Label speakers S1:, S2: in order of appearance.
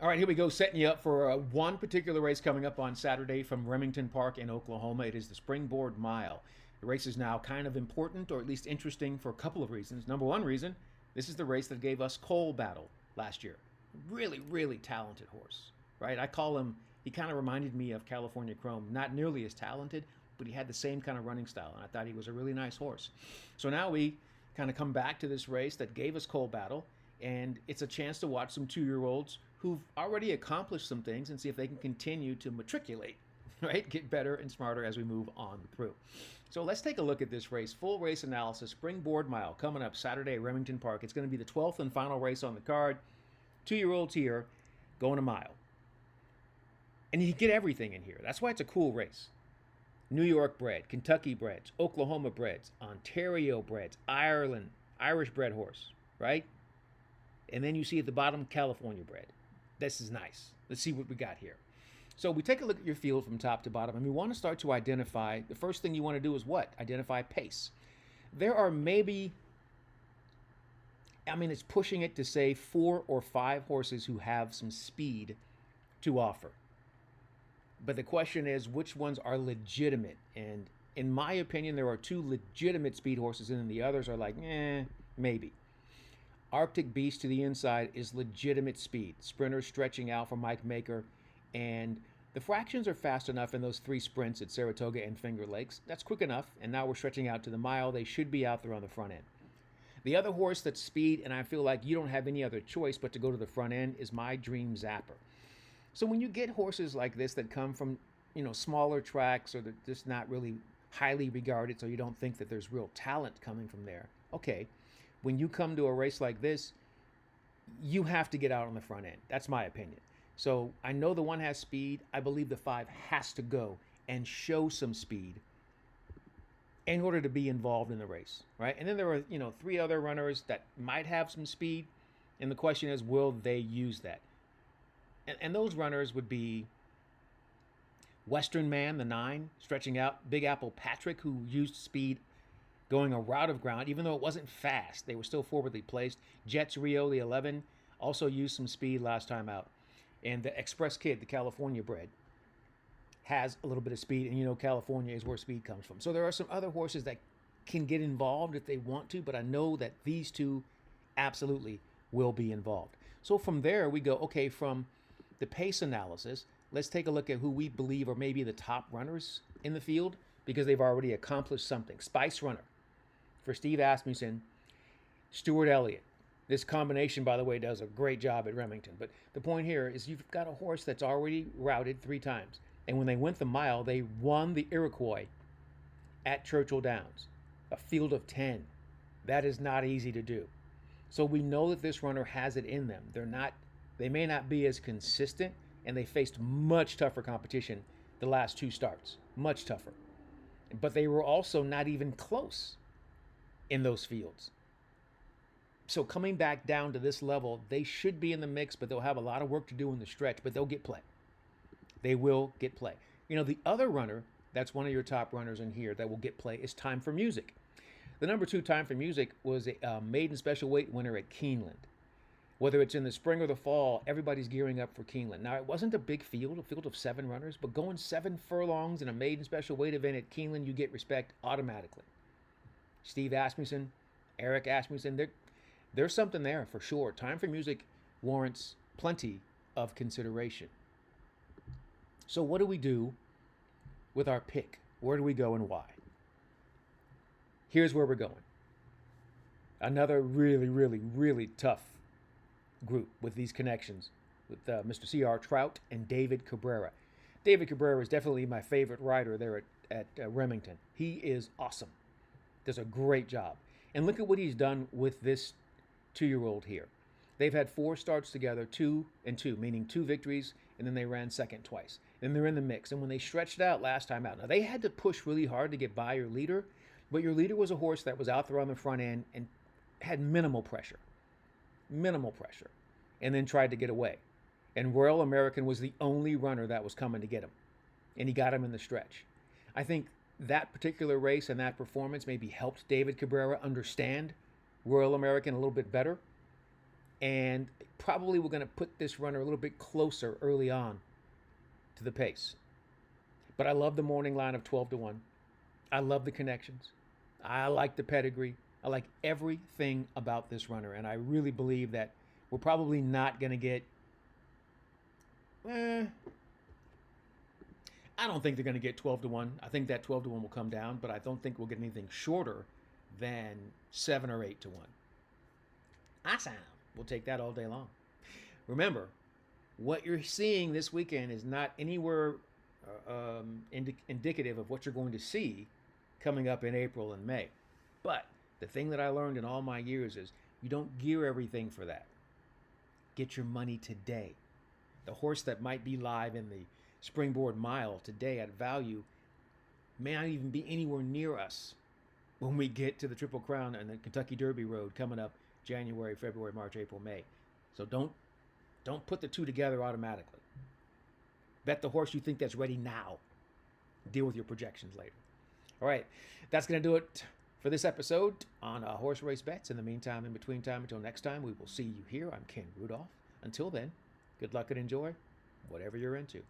S1: All right, here we go, setting you up for one particular race coming up on Saturday from Remington Park in Oklahoma. It is the Springboard Mile. The race is now kind of important, or at least interesting, for a couple of reasons. Number one reason, this is the race that gave us Cole Battle last year. Really, really talented horse, right? I call him, he kind of reminded me of California Chrome. Not nearly as talented, but he had the same kind of running style, and I thought he was a really nice horse. So now we kind of come back to this race that gave us Cole Battle, and it's a chance to watch some 2-year-olds who've already accomplished some things and see if they can continue to matriculate, right? Get better and smarter as we move on through. So let's take a look at this race. Full race analysis, Springboard Mile, coming up Saturday at Remington Park. It's going to be the 12th and final race on the card. 2-year-olds here going a mile. And you get everything in here. That's why it's a cool race. New York bred, Kentucky breds, Oklahoma breds, Ontario breds, Ireland, Irish bred horse, right? And then you see at the bottom, California bred. This is nice. Let's see what we got here. So we take a look at your field from top to bottom, and we want to start to identify, the first thing you want to do is what? Identify pace. There are maybe, it's pushing it to say 4 or 5 horses who have some speed to offer. But the question is, which ones are legitimate? And in my opinion, there are 2 legitimate speed horses, and then the others are like, maybe. Arctic Beast to the inside is legitimate speed. Sprinter stretching out for Mike Maker. And the fractions are fast enough in those 3 sprints at Saratoga and Finger Lakes. That's quick enough. And now we're stretching out to the mile. They should be out there on the front end. The other horse that's speed, and I feel like you don't have any other choice but to go to the front end, is My Dream Zapper. So when you get horses like this that come from, smaller tracks, or they're just not really highly regarded, so you don't think that there's real talent coming from there, okay. When you come to a race like this, you have to get out on the front end. That's my opinion. So I know the 1 has speed. I believe the 5 has to go and show some speed in order to be involved in the race, right? And then there are, 3 other runners that might have some speed. And the question is, will they use that? And those runners would be Western Man, the 9, stretching out. Big Apple Patrick, who used speed going a route of ground, even though it wasn't fast. They were still forwardly placed. Jets Rio, the 11, also used some speed last time out. And the Express Kid, the California bred, has a little bit of speed, and California is where speed comes from. So there are some other horses that can get involved if they want to, but I know that these 2 absolutely will be involved. So from there, we go, okay, from the pace analysis, let's take a look at who we believe are maybe the top runners in the field because they've already accomplished something. Spice Runner for Steve Asmussen, Stuart Elliott. This combination, by the way, does a great job at Remington. But the point here is you've got a horse that's already routed 3 times. And when they went the mile, they won the Iroquois at Churchill Downs, a field of 10. That is not easy to do. So we know that this runner has it in them. They may not be as consistent, and they faced much tougher competition the last 2 starts. Much tougher. But they were also not even close in those fields. So coming back down to this level, they should be in the mix, but they'll have a lot of work to do in the stretch, but they'll get play. They will get play. The other runner, that's one of your top runners in here that will get play, is Time for Music. The number 2 Time for Music was a maiden special weight winner at Keeneland. Whether it's in the spring or the fall, everybody's gearing up for Keeneland. Now, it wasn't a big field, a field of 7 runners, but going 7 furlongs in a maiden special weight event at Keeneland, you get respect automatically. Steve Asmussen, Eric Asmussen, there's something there for sure. Time for Music warrants plenty of consideration. So what do we do with our pick? Where do we go and why? Here's where we're going. Another really, really, really tough group with these connections with Mr. C.R. Trout and David Cabrera. David Cabrera is definitely my favorite rider there at Remington. He is awesome. Does a great job. And look at what he's done with this 2-year-old here. They've had 4 starts together, 2 and 2, meaning 2 victories, and then they ran second twice. Then they're in the mix. And when they stretched out last time out, now they had to push really hard to get by your leader, but your leader was a horse that was out there on the front end and had minimal pressure, and then tried to get away. And Royal American was the only runner that was coming to get him, and he got him in the stretch. I think that particular race and that performance maybe helped David Cabrera understand Royal American a little bit better. And probably we're going to put this runner a little bit closer early on to the pace. But I love the morning line of 12 to 1. I love the connections. I like the pedigree. I like everything about this runner. And I really believe that we're probably not going to get. I don't think they're going to get 12 to 1. I think that 12 to 1 will come down, but I don't think we'll get anything shorter than 7 or 8 to 1. Awesome. We'll take that all day long. Remember, what you're seeing this weekend is not anywhere indicative of what you're going to see coming up in April and May. But the thing that I learned in all my years is you don't gear everything for that. Get your money today. The horse that might be live in the Springboard Mile today at value may not even be anywhere near us when we get to the Triple Crown and the Kentucky Derby Road coming up January, February, March, April, May. So don't put the two together automatically. Bet the horse you think that's ready now. Deal with your projections later. All right, that's going to do it for this episode on Horse Race Bets. In the meantime, in between time, until next time, we will see you here. I'm Ken Rudolph. Until then, good luck and enjoy whatever you're into.